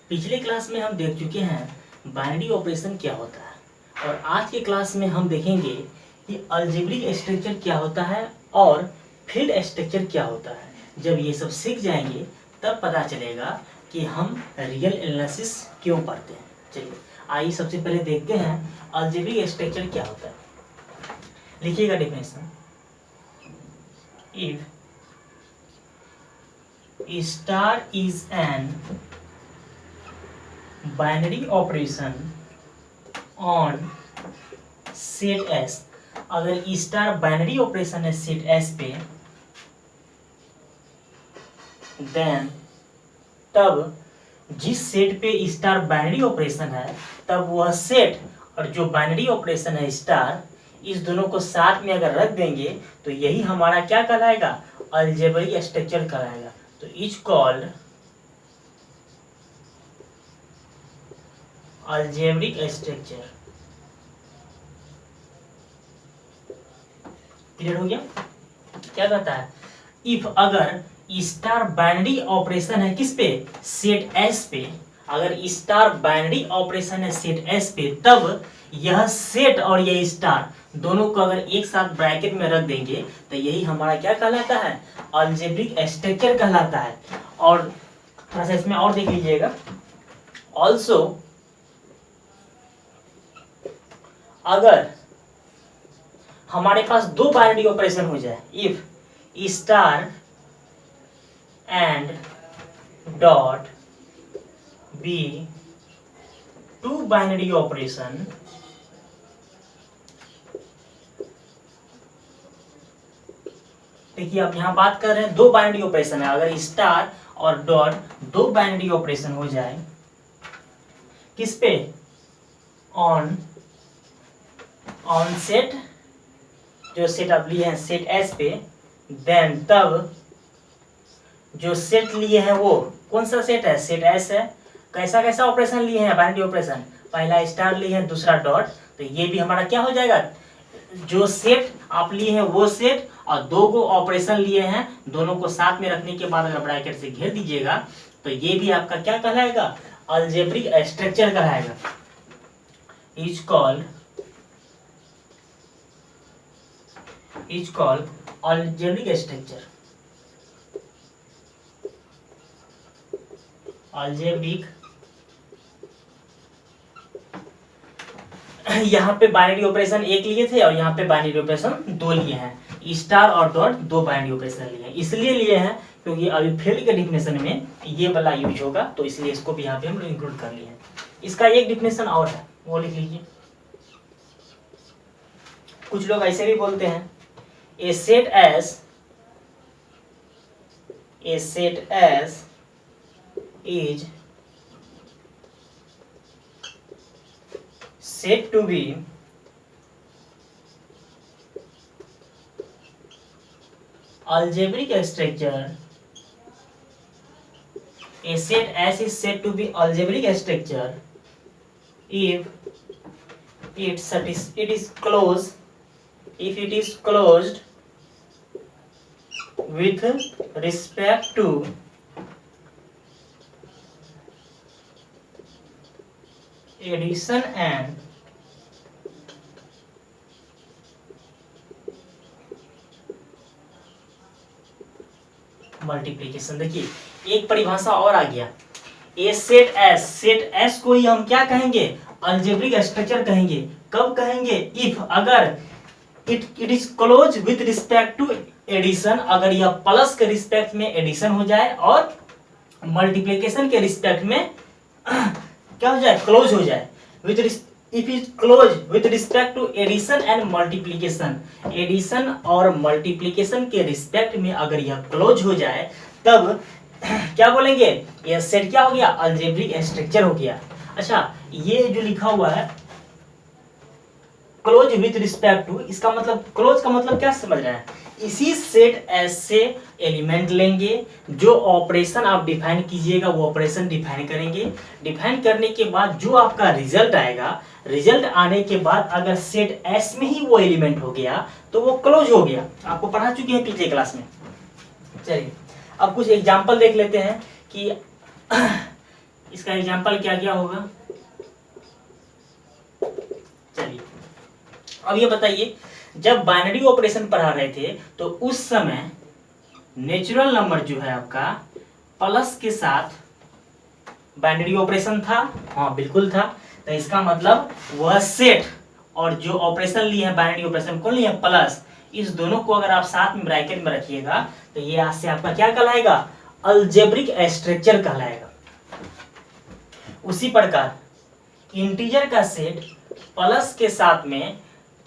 पिछले क्लास में हम देख चुके हैं बाइनरी ऑपरेशन क्या होता है, और आज के क्लास में हम देखेंगे कि अलजेब्रिक स्ट्रक्चर क्या होता है और फील्ड स्ट्रक्चर क्या होता है। जब ये सब सीख जाएंगे तब पता चलेगा कि हम रियल एनालिसिस क्यों पढ़ते हैं। चलिए आइए सबसे पहले देखते हैं अलजेब्रिक स्ट्रक्चर क्या होता है। लिखिएगा definition. If star is an binary operation on set S, अगर स्टार बाइनरी ऑपरेशन है सेट एस पे, देन तब जिस सेट पे स्टार बाइनरी ऑपरेशन है तब वह सेट और जो बाइनरी ऑपरेशन है स्टार, इस दोनों को साथ में अगर रख देंगे तो यही हमारा क्या कहलाएगा, अलजेब्रिक स्ट्रक्चर कहलाएगा। तो is called algebraic structure. Clear हो गया? क्या कहता है, इफ अगर स्टार बाइनरी ऑपरेशन है किस पे, सेट एस पे, अगर स्टार बाइनरी ऑपरेशन है सेट एस पे, तब यह सेट और यह स्टार दोनों को अगर एक साथ ब्रैकेट में रख देंगे तो यही हमारा क्या कहलाता है, अलजेब्रिक स्ट्रक्चर कहलाता है। और थोड़ा सा इसमें और देख लीजिएगा। ऑल्सो अगर हमारे पास दो बाइनरी ऑपरेशन हो जाए, if star and dot be two binary operation, देखिए अब यहां बात कर रहे हैं दो बाइनरी ऑपरेशन है। अगर स्टार और डॉट दो बाइनरी ऑपरेशन हो जाए किस पे, ऑन सेट, जो सेट आप लिए हैं सेट एस पे, देन तब जो सेट लिए हैं वो कौन सा सेट है, सेट एस है। कैसा कैसा ऑपरेशन लिए हैं बाइनरी ऑपरेशन, पहला स्टार लिए हैं दूसरा डॉट, तो ये भी हमारा क्या हो जाएगा, जो सेट आप लिए हैं वो सेट और दो को ऑपरेशन लिए हैं, दोनों को साथ में रखने के बाद अगर ब्रैकेट से घेर दीजिएगा तो ये भी आपका क्या कहलाएगा, अलजेब्रिक स्ट्रक्चर कहलाएगा। Is called algebraic structure. Algebraic, यहाँ पे बाइनरी ऑपरेशन एक लिए थे और यहाँ पे बाइनरी ऑपरेशन दो लिए हैं, स्टार और डॉट दो बाइनरी ऑपरेशन लिए हैं। इसलिए लिए हैं क्योंकि अभी फील्ड के डिफिनेशन में ये वाला यूज होगा, तो इसलिए इसको भी यहाँ पे हम इंक्लूड कर लिए हैं। इसका एक डिफिनेशन और है, वो लिख लीजिए। कुछ लोग ऐसे भी बोलते हैं, A set S is said to be algebraic structure. A set S is said to be algebraic structure if it is closed, if it is closed with respect to addition and multiplication. देखिए एक परिभाषा और आ गया, ए set S को ही हम क्या कहेंगे, algebraic structure कहेंगे। कब कहेंगे, इफ अगर it is close with respect to addition, अगर यह प्लस के रिस्पेक्ट में एडिशन हो जाए और मल्टीप्लिकेशन के रिस्पेक्ट में क्या हो जाए, क्लोज हो जाए। If is close with respect to addition and multiplication, addition और मल्टीप्लिकेशन के रिस्पेक्ट में अगर यह क्लोज हो जाए तब क्या बोलेंगे, यह सेट क्या हो गया, अलजेब्रिक स्ट्रक्चर हो गया। अच्छा ये जो लिखा हुआ है क्लोज विथ रिस्पेक्ट टू, इसका मतलब क्लोज का मतलब क्या समझ रहे हैं, इसी सेट एस से एलिमेंट लेंगे, जो ऑपरेशन आप डिफाइन कीजिएगा वो ऑपरेशन डिफाइन करेंगे। डिफाइन करने के बाद जो आपका रिजल्ट आएगा, रिजल्ट आने के बाद अगर सेट एस में ही वो एलिमेंट हो गया तो वो क्लोज हो गया। आपको पढ़ा चुके हैं पिछले क्लास में। चलिए अब कुछ एग्जांपल देख लेते हैं कि इसका एग्जाम्पल क्या क्या होगा? चलिए अब ये बताइए, जब बाइनरी ऑपरेशन पढ़ा रहे थे तो उस समय नेचुरल नंबर जो है आपका प्लस के साथ बाइनरी ऑपरेशन था? हाँ बिल्कुल था। तो इसका मतलब वह सेट और जो ऑपरेशन लिए हैं बाइनरी ऑपरेशन कौन लिए हैं? प्लस। इस दोनों को अगर आप साथ में ब्रैकेट में रखिएगा तो ये आज से आपका क्या कहलाएगा? अलजेब्रिक स्ट्रक्चर कहलाएगा। उसी प्रकार इंटीजर का सेट प्लस के साथ में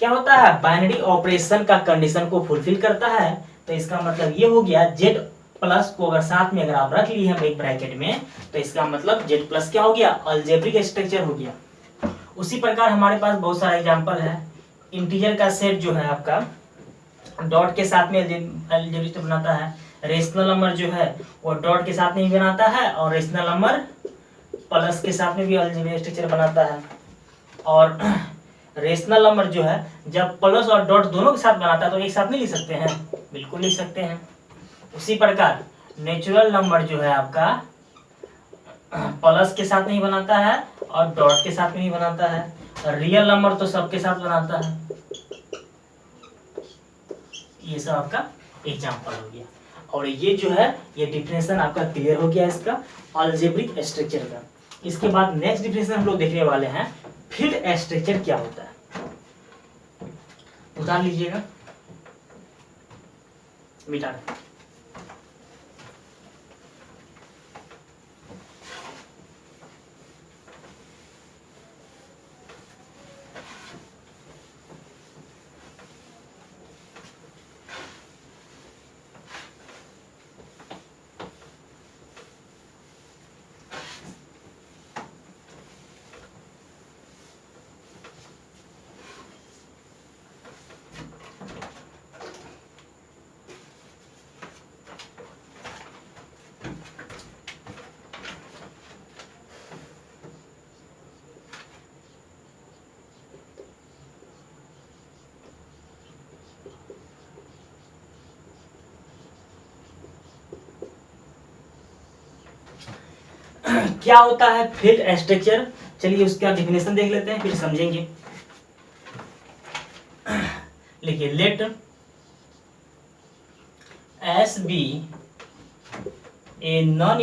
क्या होता है? बाइनरी ऑपरेशन का कंडीशन को फुलफिल करता है। तो इसका मतलब ये हो गया जेड प्लस को अगर साथ में अगर आप रख लिए हम एक ब्रैकेट में तो इसका मतलब जेड प्लस क्या हो गया? अलजेब्रिक स्ट्रक्चर हो गया। उसी प्रकार हमारे पास बहुत सारा एग्जांपल है। इंटीजर का सेट जो है आपका डॉट के साथ में अलजेब्रिक बनाता है। रेशनल नंबर जो है वो डॉट के साथ में भी बनाता है और रेशनल नंबर प्लस के साथ में भी अलजेब्रिक स्ट्रक्चर बनाता है। और रेशनल नंबर जो है जब प्लस और डॉट दोनों के साथ बनाता है तो एक साथ नहीं लिख सकते हैं? बिल्कुल लिख सकते हैं। उसी प्रकार नेचुरल नंबर जो है आपका प्लस के साथ नहीं बनाता है और डॉट के साथ नहीं बनाता है। रियल नंबर तो सबके साथ बनाता है। ये सब आपका एग्जांपल हो गया। और ये जो है ये डिफिनेशन आपका क्लियर हो गया इसका अलजेब्रिक स्ट्रक्चर का। इसके बाद नेक्स्ट डिफिनेशन हम लोग देखने वाले हैं फील्ड स्ट्रक्चर क्या होता है। उतार लीजिएगा, मिटा दें। क्या होता है फील्ड स्ट्रक्चर? चलिए उसका डिफिनेशन देख लेते हैं फिर समझेंगे। लिखिए let S be a non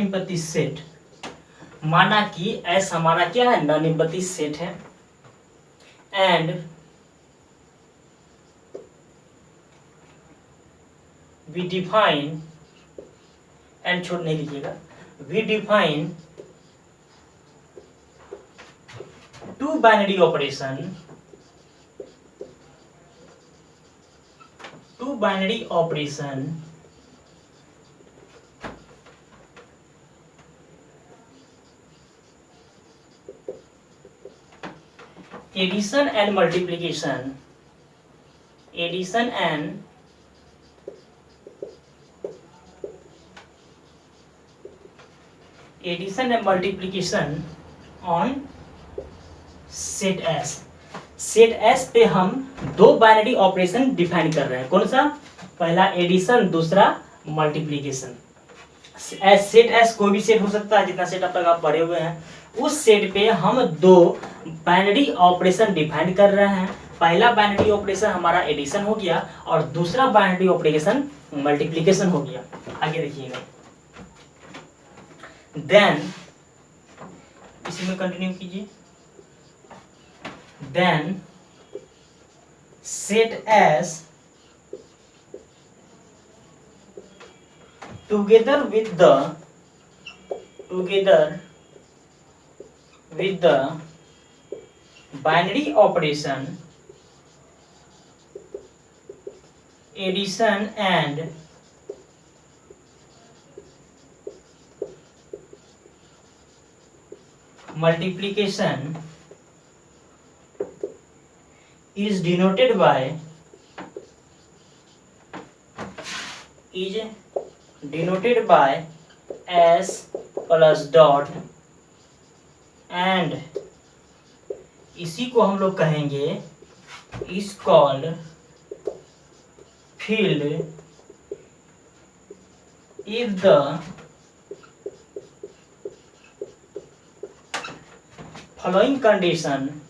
empty set. माना कि एस हमारा क्या है? नॉन एम्पैथी सेट है। एंड we define and छोड़ नहीं लीजिएगा, we define two binary operation addition and multiplication on set S. Set S पे हम दो बाइनरी ऑपरेशन डिफाइन कर रहे हैं। कौन सा? पहला एडिशन, दूसरा मल्टीप्लीकेशन। सेट एस कोई भी सेट हो सकता है जितना सेट अब तक आप पढ़े हुए हैं। उस सेट पे हम दो बाइनरी ऑपरेशन डिफाइन कर रहे हैं। पहला बाइनरी ऑपरेशन हमारा एडिशन हो गया और दूसरा बाइनरी ऑपरेशन मल्टीप्लीकेशन हो गया। आगे देखिएगा, देन इसी में कंटिन्यू कीजिए। Then set S together with the binary operation addition and multiplication is denoted by s plus dot and इसी को हम लोग कहेंगे is called field if the following condition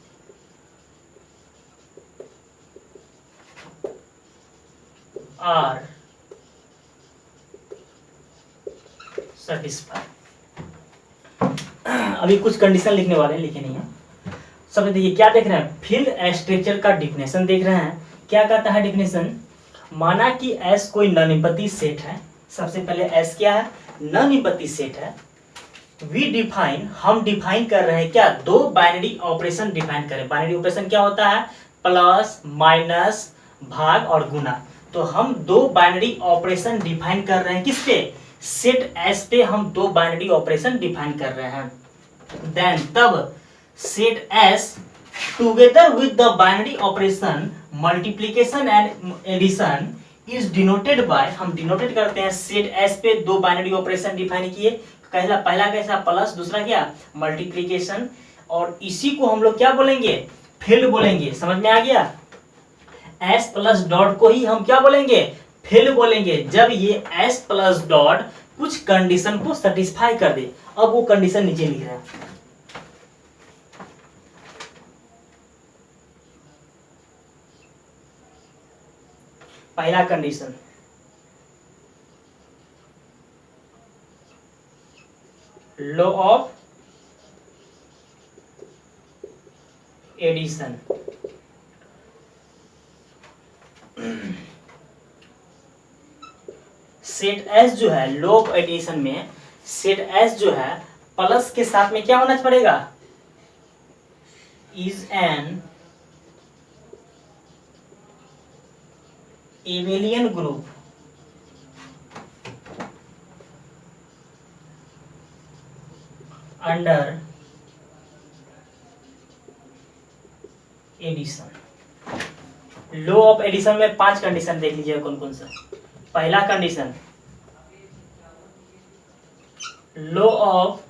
are satisfied। अभी कुछ कंडीशन लिखने वाले हैं, लिखे नहीं है। सब देखिए क्या देख रहे हैं, फील्ड स्ट्रक्चर का डिफिनेशन देख रहे हैं। क्या कहता है डिफिनेशन, माना कि S कोई नॉन सेट है। सबसे पहले S क्या है, नॉन सेट है। वी डिफाइन, हम डिफाइन कर रहे हैं क्या, दो बाइनरी ऑपरेशन डिफाइन करें। बाइनरी ऑपरेशन क्या होता है, प्लस माइनस भाग और गुना। तो हम दो बाइनरी ऑपरेशन डिफाइन कर रहे हैं, किस पे, सेट S पे हम दो बाइनरी ऑपरेशन डिफाइन कर रहे हैं। देन तब set S together with the binary operation multiplication and addition is denoted by, हम डिनोटेड करते हैं सेट S पे दो बाइनरी ऑपरेशन डिफाइन किए। पहला कैसा, प्लस, दूसरा क्या, मल्टीप्लीकेशन, और इसी को हम लोग क्या बोलेंगे, फील्ड बोलेंगे। समझ में आ गया, S प्लस डॉट को ही हम क्या बोलेंगे, फील्ड बोलेंगे, जब ये S प्लस डॉट कुछ कंडीशन को सेटिस्फाई कर दे। अब वो कंडीशन नीचे लिख रहा है। पहला condition, law of addition. Set S जो है, लॉ ऑफ एडिशन में सेट S जो है प्लस के साथ में क्या होना पड़ेगा, is an abelian group under addition. Law of addition में 5 कंडीशन देख लीजिए कौन कौन सा। पहला कंडीशन, लॉ ऑफ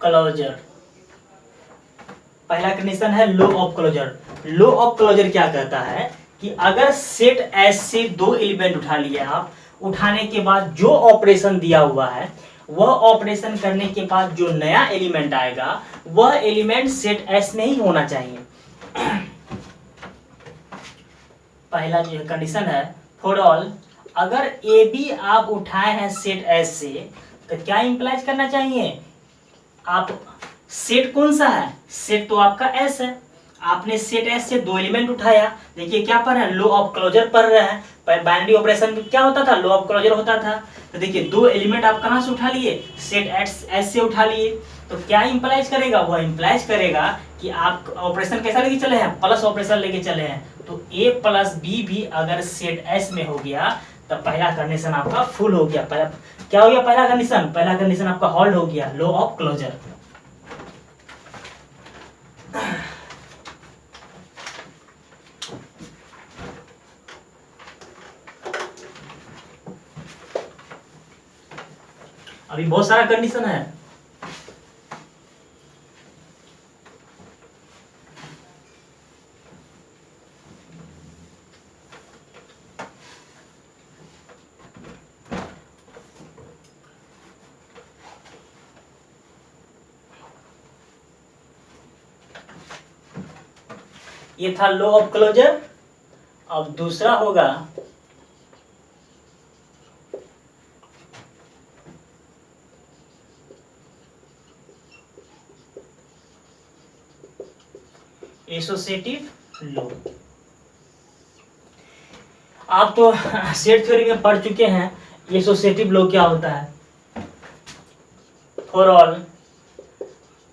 क्लोजर। पहला कंडीशन है law of closure. Law of closure क्या कहता है कि अगर सेट S से दो एलिमेंट उठा लिए आप, उठाने के बाद जो ऑपरेशन दिया हुआ है, वह ऑपरेशन करने के बाद जो नया एलिमेंट आएगा वह एलिमेंट सेट S में ही होना चाहिए। पहला जो कंडीशन है, फॉर ऑल, अगर ए बी आप उठाए हैं सेट S से, तो क्या इंप्लाइज करना चाहिए, आप सेट कौन सा है, सेट तो आपका S है। आपने सेट S से दो एलिमेंट उठाया, देखिए क्या पढ़ रहे हैं, लॉ ऑफ क्लोजर पढ़ रहे हैं। बाइनरी ऑपरेशन में क्या होता था, लॉ ऑफ क्लोजर होता था। तो देखिए दो एलिमेंट आप कहां से उठा लिए, सेट S से उठा लिए। तो क्या इंप्लाइज करेगा, वह इंप्लाइज करेगा कि आप ऑपरेशन कैसा लेके चले हैं, प्लस ऑपरेशन लेके चले हैं। तो A प्लस बी भी अगर सेट S में हो गया तो पहला कंडीशन आपका फुल हो गया। पहला क्या हो गया, पहला कंडीशन आपका होल्ड हो गया, लॉ ऑफ क्लोजर। अभी बहुत सारा कंडीशन है। ये था लॉ ऑफ क्लोजर। अब दूसरा होगा एसोसिएटिव लॉ। आप तो सेट थ्योरी में पढ़ चुके हैं एसोसिएटिव लॉ क्या होता है। For all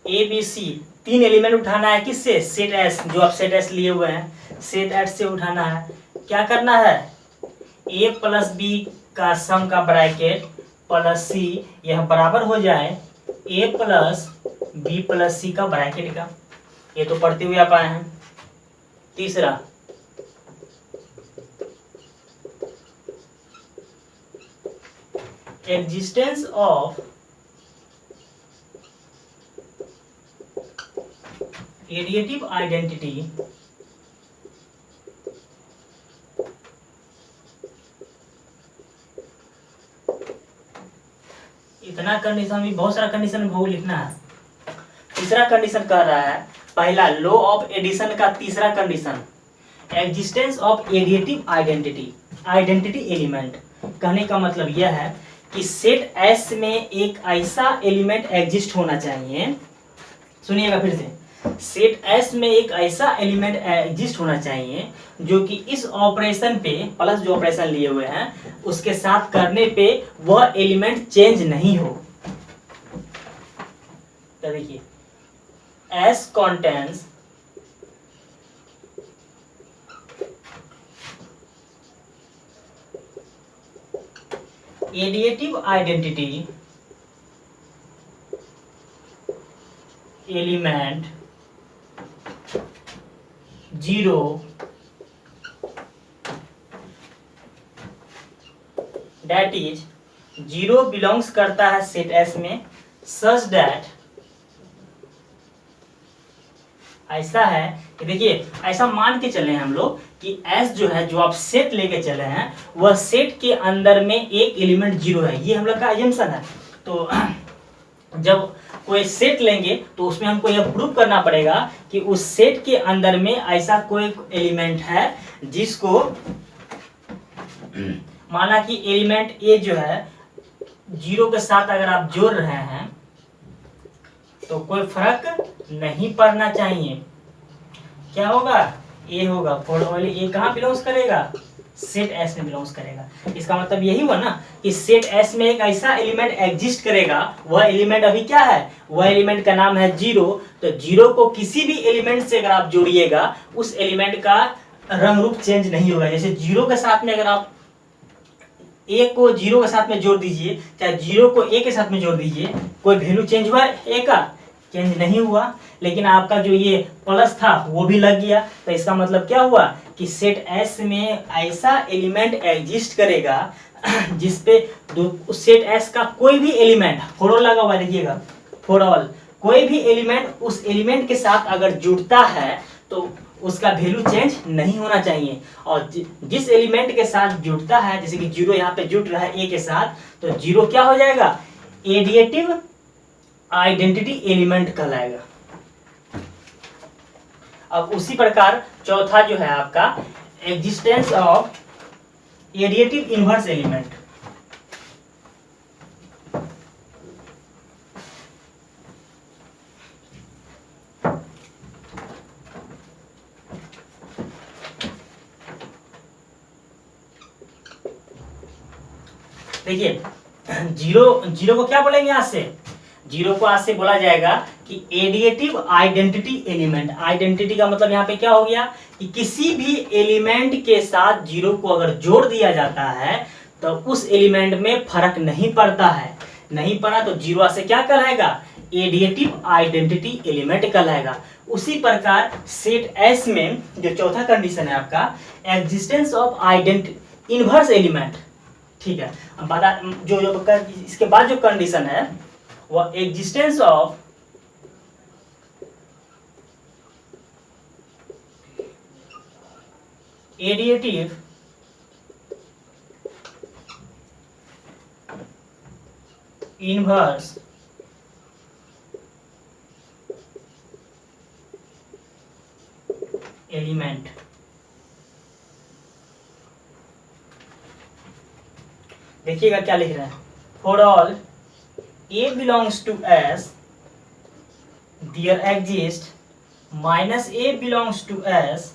A B C, तीन एलिमेंट उठाना है किससे, सेट एस, जो आप सेट एस लिए हुए हैं, सेट एस से उठाना है। क्या करना है, ए प्लस बी का सम का ब्रैकेट प्लस सी, यह बराबर हो जाए ए प्लस बी प्लस सी का ब्रैकेट का। ये तो पढ़ते हुए आप आए हैं। तीसरा, एग्जिस्टेंस ऑफ एडिटिव आइडेंटिटी इतना कंडीशन भी बहुत सारा कंडीशन बहु लिखना है। तीसरा कंडीशन कह रहा है, पहला लॉ ऑफ एडिशन का तीसरा condition, existence of additive identity, identity element. कहने का मतलब यह है कि सेट एस में एक ऐसा एलिमेंट एग्जिस्ट होना चाहिए, सुनिएगा फिर से, सेट एस में एक ऐसा एलिमेंट एग्जिस्ट होना चाहिए जो कि इस ऑपरेशन पे, प्लस जो ऑपरेशन लिए हुए हैं उसके साथ करने पे वह एलिमेंट चेंज नहीं हो। तो देखिए, S contains additive identity element 0 that is 0 belongs करता है सेट एस में, such that ऐसा है कि देखिए, ऐसा मान के चले हैं हम लोग कि एस जो है, जो आप सेट लेके चले हैं, वह सेट के अंदर में एक एलिमेंट 0 है, ये हम लोग का अजम्पशन है। तो जब कोई सेट लेंगे तो उसमें हमको यह प्रूव करना पड़ेगा कि उस सेट के अंदर में ऐसा कोई एलिमेंट है जिसको, माना कि एलिमेंट ए जो है 0 के साथ अगर आप जोड़ रहे हैं तो कोई फर्क नहीं पड़ना चाहिए। क्या होगा? ए होगा। फॉर ऑल ए कहाँ बिलोंग्स करेगा? सेट एस में बिलोंग्स करेगा। इसका मतलब यही हुआ ना कि सेट एस में एक ऐसा एलिमेंट एग्जिस्ट करेगा, वह एलिमेंट अभी क्या है? वह एलिमेंट का नाम है 0। तो 0 को किसी भी एलिमेंट से अगर आप जोड़िएगा, उस एलिमेंट का रंग रूप चेंज नहीं होगा। जैसे 0 के साथ में अगर आप ए को 0 के साथ में जोड़ दीजिए, चाहे 0 को ए के साथ में जोड़ दीजिए, कोई वैल्यू चेंज हुआ ए का? चेंज नहीं हुआ। लेकिन आपका जो ये प्लस था वो भी लग गया। तो इसका मतलब क्या हुआ कि सेट एस में ऐसा एलिमेंट एग्जिस्ट करेगा जिसपे उस सेट एस का कोई भी एलिमेंट, फॉर ऑल लगा हुआ देखिएगा, फॉर ऑल कोई भी एलिमेंट उस एलिमेंट के साथ अगर जुड़ता है तो उसका वैल्यू चेंज नहीं होना चाहिए। और जिस एलिमेंट के साथ जुड़ता है, जैसे कि 0 यहाँ पे जुड़ रहा है ए के साथ, तो 0 क्या हो जाएगा? एडिटिव आइडेंटिटी एलिमेंट कहलाएगा। अब उसी प्रकार चौथा जो है आपका, existence of additive inverse element. देखिए, 0 को क्या बोलेंगे? आज से 0 को आज से बोला जाएगा कि एडिटिव आइडेंटिटी एलिमेंट। आइडेंटिटी का मतलब यहाँ पे क्या हो गया कि किसी भी एलिमेंट के साथ 0 को अगर जोड़ दिया जाता है तो उस एलिमेंट में फर्क नहीं पड़ता है। नहीं पड़ा तो 0 आज से क्या कहलाएगा? एडिटिव आइडेंटिटी एलिमेंट कहलाएगा। उसी प्रकार सेट एस में जो चौथा कंडीशन है आपका, एग्जिस्टेंस ऑफ इनवर्स एलिमेंट। ठीक है, अब बता जो इसके बाद जो कंडीशन है वह existence of additive inverse element. देखिएगा क्या लिख रहे हैं, for all A belongs to S, there exists minus A belongs to S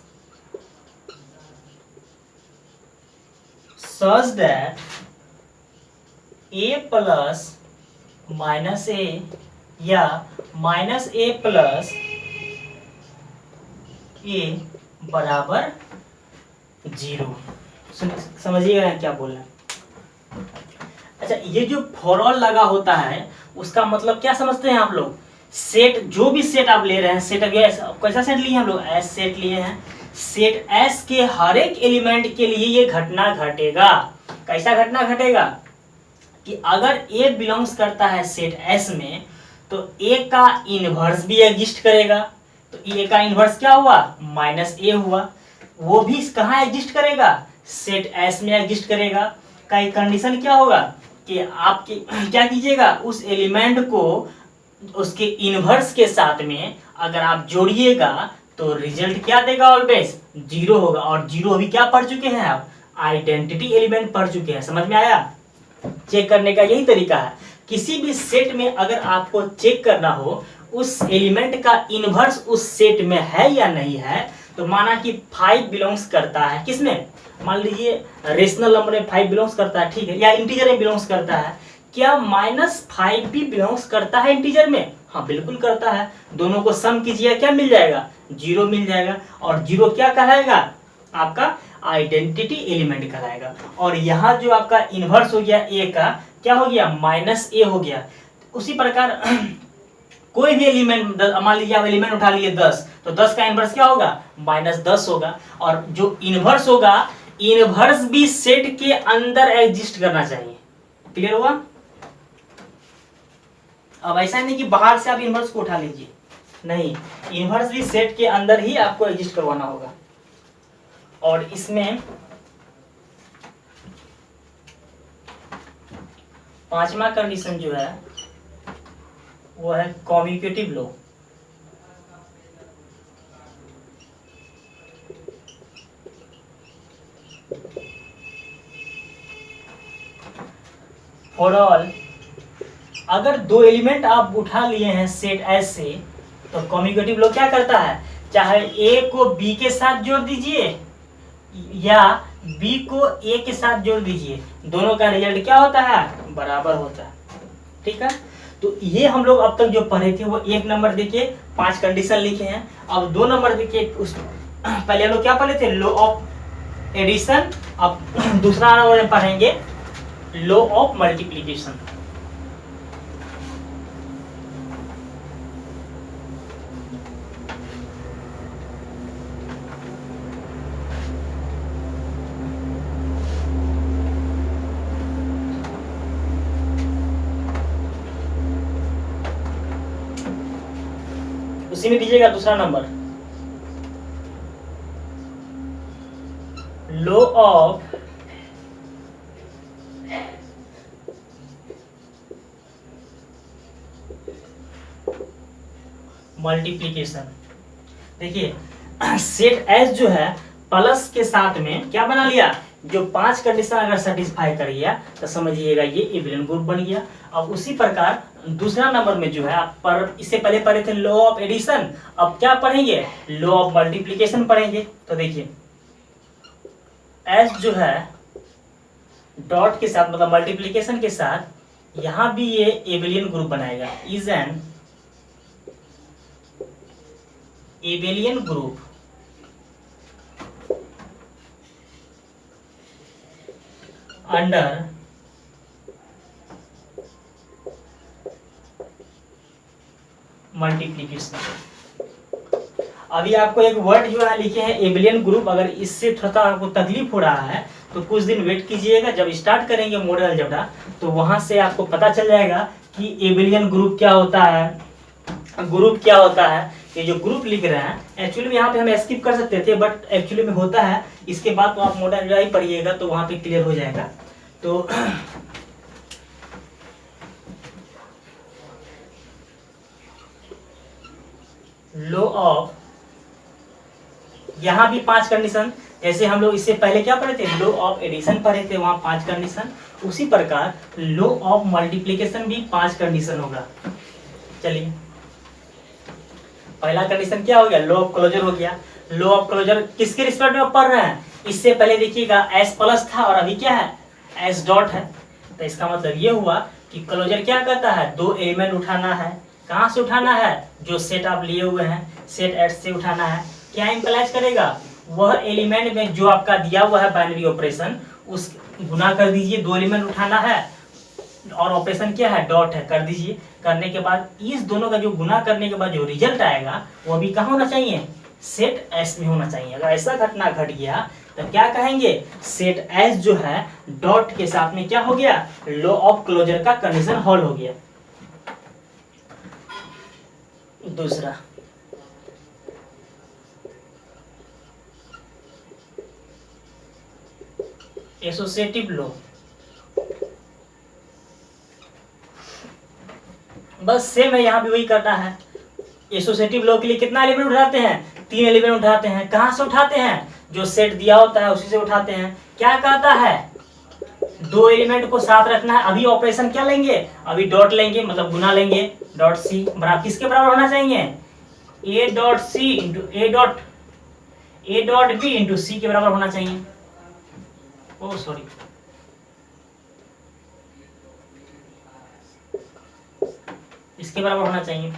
such that A plus minus A या minus A plus A बराबर 0। समझिएगा क्या बोल रहे हैं? अच्छा, ये जो फॉर ऑल लगा होता है उसका मतलब क्या समझते हैं आप लोग? सेट, जो भी सेट आप ले रहे हैं, सेट अभी कैसा सेट लिए हैं हम लोग? एस सेट लिए हैं। सेट एस के हर एक एलिमेंट के लिए ये घटना घटेगा। कैसा घटना घटेगा कि अगर ए बिलोंग्स करता है सेट एस में तो ए का इनवर्स भी एग्जिस्ट करेगा। तो ए का इनवर्स क्या हुआ? माइनस ए हुआ। वो भी कहाँ एग्जिस्ट करेगा? सेट एस में एग्जिस्ट करेगा। का कंडीशन क्या होगा? कि आपके क्या कीजिएगा, उस एलिमेंट को उसके इनवर्स के साथ में अगर आप जोड़िएगा तो रिजल्ट क्या देगा, ऑलवेज जीरो होगा। और जीरो अभी क्या पढ़ चुके हैं आप, आइडेंटिटी एलिमेंट पढ़ चुके हैं। समझ में आया? चेक करने का यही तरीका है। किसी भी सेट में अगर आपको चेक करना हो उस एलिमेंट का इनवर्स उस सेट में है या नहीं है, तो माना कि 5 बिलोंग्स करता है किसमें, मान लीजिए रेशनल नंबर में 5 बिलोंग्स करता है, ठीक है, या इंटीजर में बिलोंग्स करता है, क्या -5 भी बिलोंग्स करता है इंटीजर में? हाँ बिल्कुल करता है। दोनों को सम कीजिए, क्या मिल जाएगा, जीरो मिल जाएगा। और जीरो क्या कहलाएगा, आपका आइडेंटिटी एलिमेंट कहलाएगा। और यहाँ जो आपका इनवर्स हो गया ए का, क्या हो गया, -a हो गया। उसी प्रकार कोई भी एलिमेंट, मान लीजिए आप एलिमेंट उठा लिए 10, तो 10 का इनवर्स क्या होगा, -10 होगा। और जो इनवर्स होगा, इनवर्स भी सेट के अंदर एग्जिस्ट करना चाहिए। क्लियर हुआ? अब ऐसा नहीं कि बाहर से आप इनवर्स को उठा लीजिए, नहीं, इनवर्स भी सेट के अंदर ही आपको एग्जिस्ट करवाना होगा। और इसमें पांचवा कंडीशन जो है वो है कम्यूटेटिव लॉ। फॉर ऑल, अगर दो एलिमेंट आप उठा लिए हैं सेट एस से, तो कम्यूटेटिव लॉ क्या करता है, चाहे ए को बी के साथ जोड़ दीजिए या बी को ए के साथ जोड़ दीजिए, दोनों का रिजल्ट क्या होता है, बराबर होता है। ठीक है, तो ये हम लोग अब तक जो पढ़े थे वो 1 नंबर देखिए 5 कंडीशन लिखे हैं। अब 2 नंबर देखिए, उस पहले हम लोग क्या पढ़े थे, लॉ ऑफ एडिशन। अब दूसरा नंबर में पढ़ेंगे लॉ ऑफ मल्टीप्लीकेशन। उसी में दीजिएगा दूसरा नंबर, लॉ ऑफ मल्टीप्लीकेशन। देखिए सेट एस जो है प्लस के साथ में क्या बना लिया, जो 5 कंडीशन अगर सेटिस्फाई कर गया तो समझिएगा ये एबिलियन ग्रुप बन गया। अब उसी प्रकार दूसरा नंबर में जो है आप पर इससे पहले पढ़े थे लॉ ऑफ एडिशन, अब क्या पढ़ेंगे, लॉ ऑफ मल्टीप्लीकेशन पढ़ेंगे। तो देखिए एस जो है डॉट के साथ मतलब मल्टीप्लीकेशन के साथ यहां भी ये एबिलियन ग्रुप बनाएगा, is an abelian group under multiplication. अभी आपको एक वर्ड जो है लिखे हैं एबिलियन ग्रुप, अगर इससे थोड़ा आपको तकलीफ हो रहा है तो कुछ दिन वेट कीजिएगा, जब स्टार्ट करेंगे मॉडल अलजेब्रा तो वहां से आपको पता चल जाएगा कि एबिलियन ग्रुप क्या होता है, ग्रुप क्या होता है। ये जो ग्रुप लिख रहे हैं एक्चुअली में यहाँ पे हम स्किप कर सकते थे, बट एक्चुअली में होता है। इसके बाद तो आप मॉडल अलजेब्रा ही पढ़िएगा तो वहां पे क्लियर हो जाएगा। तो लॉ ऑफ, यहाँ भी 5 कंडीशन, जैसे हम लोग इससे पहले क्या पढ़े थे, लॉ ऑफ एडिशन पढ़े थे, वहां 5 कंडीशन। उसी प्रकार लॉ ऑफ मल्टीप्लीकेशन भी 5 कंडीशन होगा। चलिए पहला कंडीशन क्या हो गया, लॉ ऑफ क्लोजर हो गया। लॉ ऑफ क्लोजर किसके रिस्पेक्ट में पढ़ रहे हैं, इससे पहले देखिएगा एस प्लस था और अभी क्या है, एस डॉट है। तो इसका मतलब ये हुआ कि क्लोजर क्या कहता है, दो एलिमेंट उठाना है। कहां से उठाना है, जो सेट आप लिए हुए हैं सेट एस से उठाना है। क्या इंप्लाइज करेगा, वह एलिमेंट में जो आपका दिया हुआ है बाइनरी ऑपरेशन उस गुना कर दीजिए, दो एलिमेंट उठाना है और ऑपरेशन क्या है, डॉट है, कर दीजिए। करने के बाद इस दोनों का जो गुना करने के बाद जो रिजल्ट आएगा वो भी कहाँ होना चाहिए, सेट एस में होना चाहिए। अगर ऐसा घटना घट गया तो क्या कहेंगे, सेट एस जो है डॉट के साथ में क्या हो गया, लॉ ऑफ क्लोजर का कंडीशन हॉल हो गया। दूसरा एसोसिएटिव लॉ। बस सेम है, यहाँ भी वही करना है। एसोसिएटिव लॉ के लिए कितना एलिमेंट उठाते हैं? 3 एलिमेंट उठाते हैं। कहाँ से उठाते हैं? जो सेट दिया होता है उसी से उठाते हैं। क्या कहता है? 2 एलिमेंट को साथ रखना है। अभी ऑपरेशन क्या लेंगे? अभी डॉट लेंगे, मतलब गुना लेंगे। डॉट सी बराबर किसके बराबर होना चाहिए? A dot C into A dot B into C के बराबर होना चाहिए। ओ सॉरी, इसके बराबर होना चाहिए।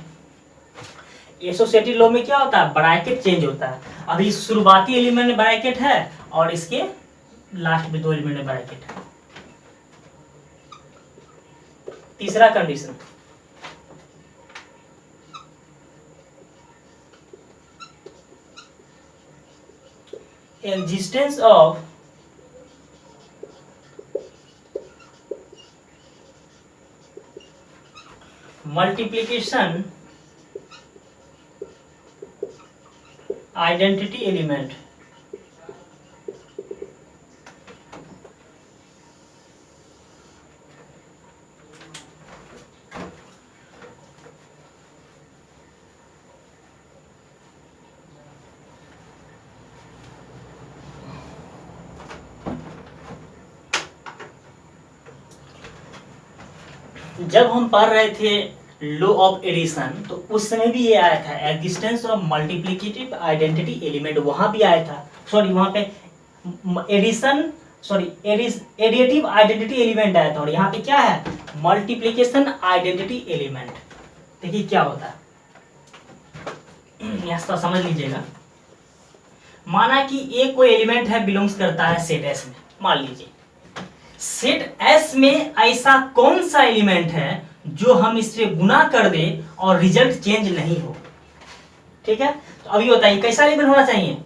एसोसिएटिव लॉ में क्या होता है? ब्रैकेट चेंज होता है। अभी शुरुआती एलिमेंट में ब्रैकेट है और इसके लास्ट में 2 एलिमेंट में ब्रैकेट है। तीसरा condition, existence of multiplication identity element. जब हम पढ़ रहे थे लॉ ऑफ एडिशन तो उस समय भी ये आया था, existence of multiplicative identity element, वहां भी आया था। सॉरी, वहां पे addition sorry additive identity element आया था, और यहाँ पे क्या है? Multiplication identity element. देखिए क्या होता है, यहाँ समझ लीजिएगा। माना कि एक कोई एलिमेंट है, बिलोंग्स करता है सेट एस में। मान लीजिए सेट एस में ऐसा कौन सा एलिमेंट है जो हम इससे गुना कर दे और रिजल्ट चेंज नहीं हो। ठीक है, तो अभी बताइए कैसा एलिमेंट होना चाहिए?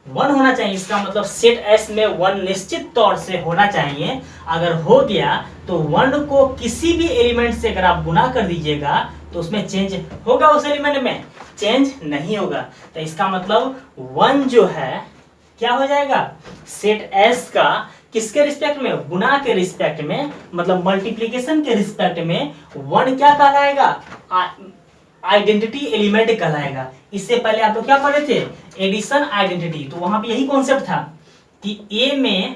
1 होना चाहिए। इसका मतलब सेट एस में 1 निश्चित तौर से होना चाहिए। अगर हो गया तो 1 को किसी भी एलिमेंट से अगर आप गुना कर दीजिएगा तो उसमें चेंज होगा, उस एलिमेंट में चेंज नहीं होगा। तो इसका मतलब 1 जो है क्या हो जाएगा? सेट एस का किसके रिस्पेक्ट में? गुना के रिस्पेक्ट में, मतलब मल्टीप्लिकेशन के रिस्पेक्ट में 1 क्या कहलाएगा? आइडेंटिटी एलिमेंट कहलाएगा। इससे पहले आप लोग क्या पढ़े थे? Addition identity. तो वहां पे यही कॉन्सेप्ट था कि ए में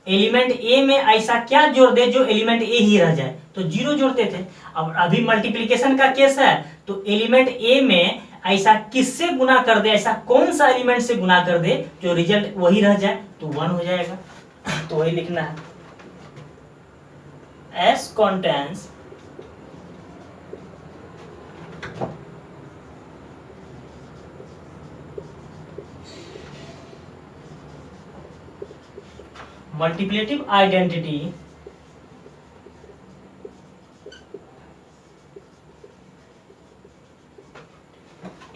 एलिमेंट ए में ऐसा क्या जोड़ दे जो एलिमेंट ए ही रह जाए, तो 0 जोड़ते थे। अब अभी मल्टीप्लिकेशन का केस है, तो एलिमेंट ए में ऐसा किससे गुना कर दे, ऐसा कौन सा एलिमेंट से गुना कर दे जो रिजल्ट वही रह जाए, तो 1 हो जाएगा। तो वही लिखना है, S contains multiplicative identity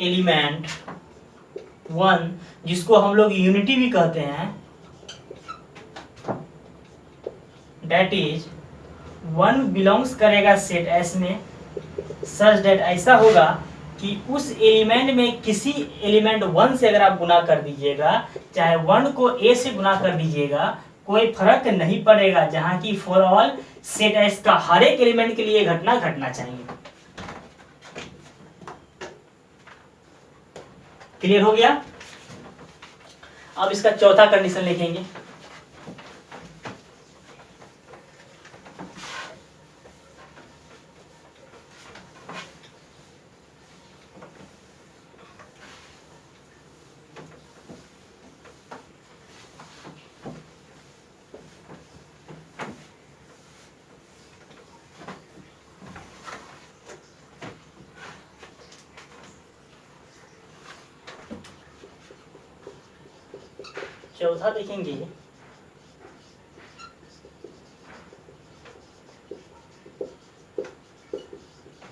element 1, जिसको हम लोग यूनिटी भी कहते हैं, डेट इज 1 बिलोंग्स करेगा सेट एस में, सच डेट ऐसा होगा कि उस एलिमेंट में किसी एलिमेंट 1 से अगर आप गुना कर दीजिएगा, चाहे 1 को ए से गुना कर दीजिएगा, कोई फर्क नहीं पड़ेगा, जहां की फॉर ऑल सेट एस का हर एक एलिमेंट के लिए घटना घटना चाहिए। क्लियर हो गया? अब इसका चौथा कंडीशन लिखेंगे। चौथा देखेंगे,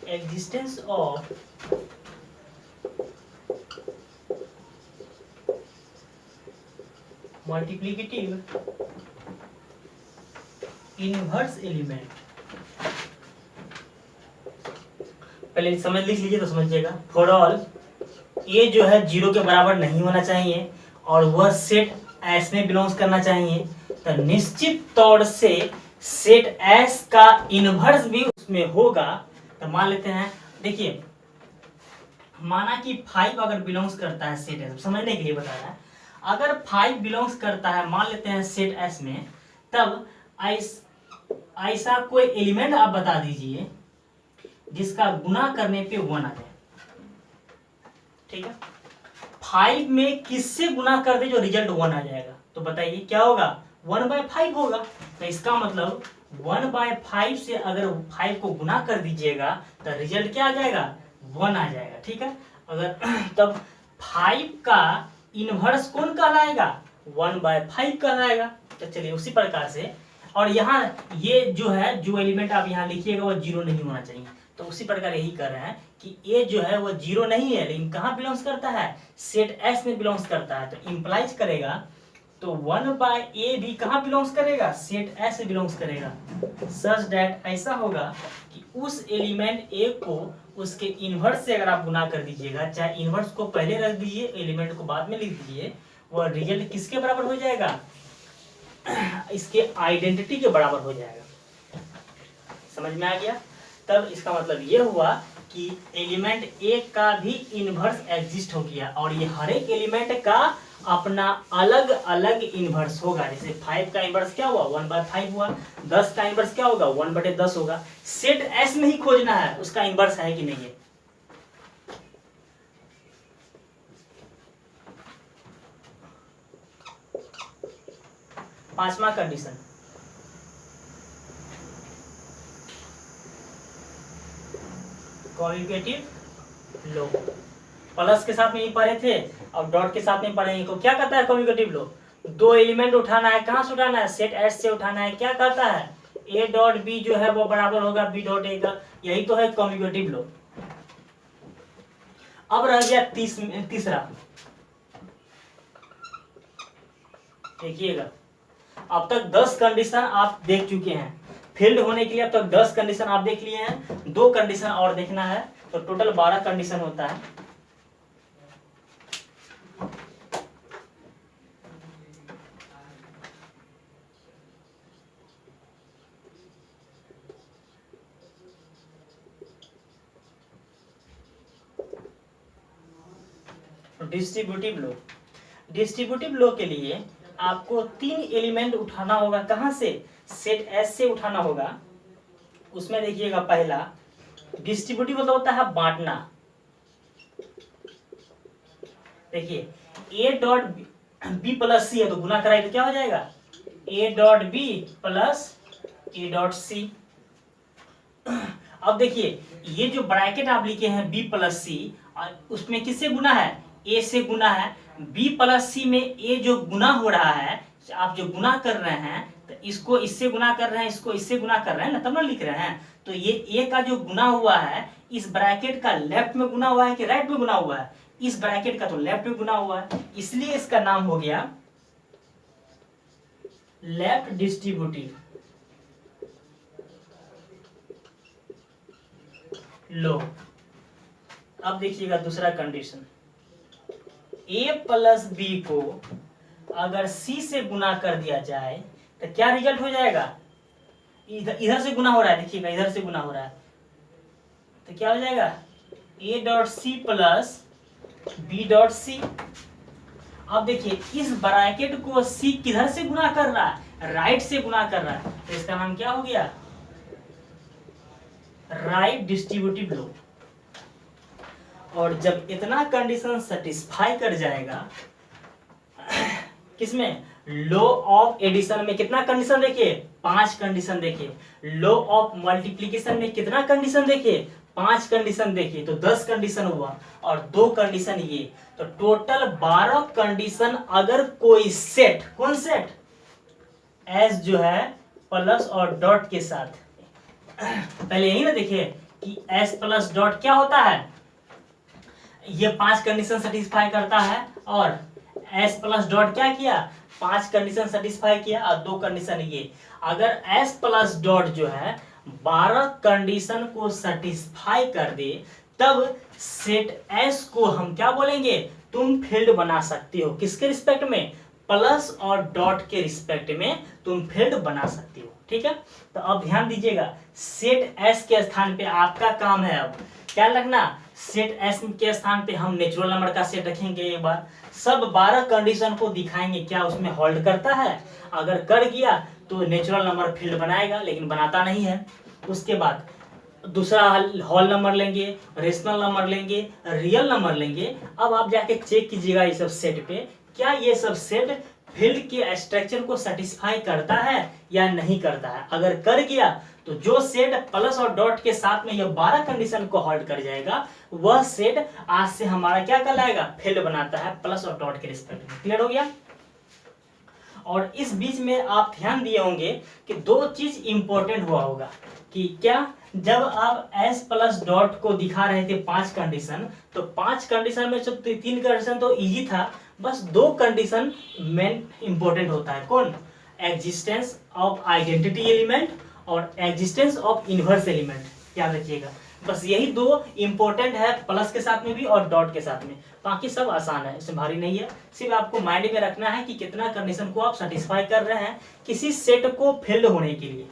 existence of multiplicative inverse element. पहले समझ लिख लीजिए तो समझिएगा। फॉर ऑल ये जो है 0 के बराबर नहीं होना चाहिए और वह सेट एस में बिलोंग्स करना चाहिए, तो निश्चित तौर से सेट एस का इनवर्स भी उसमें होगा, तो मान लेते हैं, देखिए माना कि 5 अगर बिलोंग्स करता है सेट एस, समझने के लिए बता रहा है, अगर 5 बिलोंग्स करता है मान लेते हैं सेट एस में, तब ऐसा कोई एलिमेंट आप बता दीजिए जिसका गुना करने पे 1 आ जाए। ठीक है, 5 में किससे गुना कर दे जो रिजल्ट 1 आ जाएगा, तो बताइए क्या होगा, 1/5 होगा। तो इसका मतलब 1/5 से अगर 5 को गुना कर दीजिएगा तो रिजल्ट क्या आ जाएगा, 1 आ जाएगा। ठीक है, अगर तब 5 का इनवर्स कौन कहलाएगा, 1/5 कहलाएगा। तो चलिए उसी प्रकार से, और यहाँ ये जो है, जो एलिमेंट आप यहाँ लिखिएगा वो 0 नहीं होना चाहिए, तो उसी प्रकार यही कर रहे हैं कि ए जो है वो 0 नहीं है, लेकिन कहाँ बिलोंग्स करता है, सेट एस में बिलोंग्स करता है, तो इंप्लाइज करेगा तो 1/a भी कहाँ बिलोंग्स करेगा, सेट एस में बिलोंग्स करेगा, सच दैट ऐसा होगा कि उस एलिमेंट ए को उसके इनवर्स से अगर आप गुना कर दीजिएगा, चाहे इनवर्स को पहले रख दीजिए एलिमेंट को बाद में लिख दीजिए, वो रिजल्ट किसके बराबर हो जाएगा, इसके आइडेंटिटी के बराबर हो जाएगा। समझ में आ गया। तब इसका मतलब ये हुआ कि एलिमेंट ए का भी इनवर्स एग्जिस्ट हो गया, और ये हर एक एलिमेंट का अपना अलग अलग इनवर्स होगा। जैसे 5 का इनवर्स क्या हुआ, 1/5 हुआ, 10 का इनवर्स क्या होगा, 1/10 होगा। सेट एस में ही खोजना है उसका इनवर्स है कि नहीं है। पांचवा कंडीशन, कॉम्यूटेटिव लो, प्लस के साथ में ही पढ़े थे और डॉट के साथ में पढ़ेंगे। को क्या कहता है कॉम्यूटेटिव लो, दो एलिमेंट उठाना है, कहां से उठाना है, सेट एस से उठाना है। क्या कहता है, ए डॉट बी जो है वो बराबर होगा बी डॉट ए का, यही तो है कॉम्यूटेटिव लो। अब रह गया तीसरा, देखिएगा अब तक 10 कंडीशन आप देख चुके हैं, फील्ड होने के लिए अब तक 10 कंडीशन आप देख लिए हैं, 2 कंडीशन और देखना है, तो टोटल 12 कंडीशन होता है। डिस्ट्रीब्यूटिव लो, डिस्ट्रीब्यूटिव लो के लिए आपको 3 एलिमेंट उठाना होगा, कहां से, सेट एस से उठाना होगा। उसमें देखिएगा पहला डिस्ट्रीब्यूटिव मतलब होता है बांटना। देखिए A dot B plus C है, तो गुना कराए तो क्या हो जाएगा, A dot B plus A dot C. अब देखिए ये जो ब्रैकेट आप लिखे हैं बी प्लस सी, उसमें किससे गुना है, ए से गुना है। बी प्लस सी में ए जो गुना हो रहा है, आप जो गुना कर रहे हैं, तो इसको इससे गुना कर रहे हैं, इसको इससे गुना कर रहे हैं ना, तब ना लिख रहे हैं। तो ये ए का जो गुना हुआ है, इस ब्रैकेट का लेफ्ट में गुना हुआ है कि राइट में गुना हुआ है, इस ब्रैकेट का तो लेफ्ट में गुना हुआ है, इसलिए इसका नाम हो गया लेफ्ट डिस्ट्रीब्यूटिव लो। अब देखिएगा दूसरा कंडीशन, ए प्लस बी को अगर सी से गुना कर दिया जाए तो क्या रिजल्ट हो जाएगा, इधर से गुना हो रहा है, देखिएगा इधर से गुना हो रहा है, तो क्या हो जाएगा, A dot C plus B dot C. अब देखिए इस ब्रैकेट को सी किधर से गुना कर रहा है, राइट से गुना कर रहा है, तो इसका नाम क्या हो गया, राइट डिस्ट्रीब्यूटिव लो। और जब इतना कंडीशन सेटिस्फाई कर जाएगा, किसमें, लो ऑफ एडिशन में कितना कंडीशन देखिए, 5 कंडीशन देखिए। लो ऑफ मल्टीप्लिकेशन में कितना कंडीशन देखिए, 5 कंडीशन देखिए, तो 10 कंडीशन हुआ और 2 कंडीशन ये, तो टोटल 12 कंडीशन। अगर कोई सेट, कौन सेट, एस जो है प्लस और डॉट के साथ, पहले यही ना देखिए कि एस प्लस डॉट क्या होता है, ये 5 कंडीशन सेटिस्फाई करता है, और एस प्लस डॉट क्या किया, 5 कंडीशन सेटिस्फाई किया और 2 कंडीशन ये। अगर एस प्लस डॉट जो है 12 कंडीशन को सेटिस्फाई कर दे, तब सेट एस को हम क्या बोलेंगे, तुम फील्ड बना सकते हो, किसके रिस्पेक्ट में, प्लस और डॉट के रिस्पेक्ट में तुम फील्ड बना सकते हो। ठीक है। तो अब ध्यान दीजिएगा, सेट एस के स्थान पे आपका काम है अब क्या लगना, सेट एस के स्थान पे हम नेचुरल नंबर का सेट रखेंगे। एक बार सब 12 कंडीशन को दिखाएंगे क्या उसमें होल्ड करता है, अगर कर गया तो नेचुरल नंबर फील्ड बनाएगा, लेकिन बनाता नहीं है। उसके बाद दूसरा होल नंबर लेंगे, रेशनल नंबर लेंगे, रियल नंबर लेंगे। अब आप जाके चेक कीजिएगा ये सब सेट पे, क्या ये सब सेट फील्ड के स्ट्रक्चर को सेटिस्फाई करता है या नहीं करता है। अगर कर गया तो जो सेट प्लस और डॉट के साथ में ये 12 कंडीशन को होल्ड कर जाएगा, वह सेट आज से हमारा क्या कहलाएगा, फील्ड बनाता है प्लस और डॉट के रिस्पेक्ट में। क्लियर हो गया। और इस बीच में आप ध्यान दिए होंगे कि दो चीज इंपॉर्टेंट हुआ होगा कि क्या, जब आप एस प्लस डॉट को दिखा रहे थे 5 कंडीशन, तो 5 कंडीशन में से 3 कंडीशन तो इजी था, बस 2 कंडीशन मेन इंपॉर्टेंट होता है। कौन, एग्जिस्टेंस ऑफ आइडेंटिटी एलिमेंट और एग्जिस्टेंस ऑफ इनवर्स एलिमेंट। याद रखिएगा, बस यही 2 इंपॉर्टेंट है, प्लस के साथ में भी और डॉट के साथ में। बाकी सब आसान है, इसमें भारी नहीं है। सिर्फ आपको माइंड में रखना है कि कितना कंडीशन को आप सेटिस्फाई कर रहे हैं किसी सेट को फील्ड होने के लिए।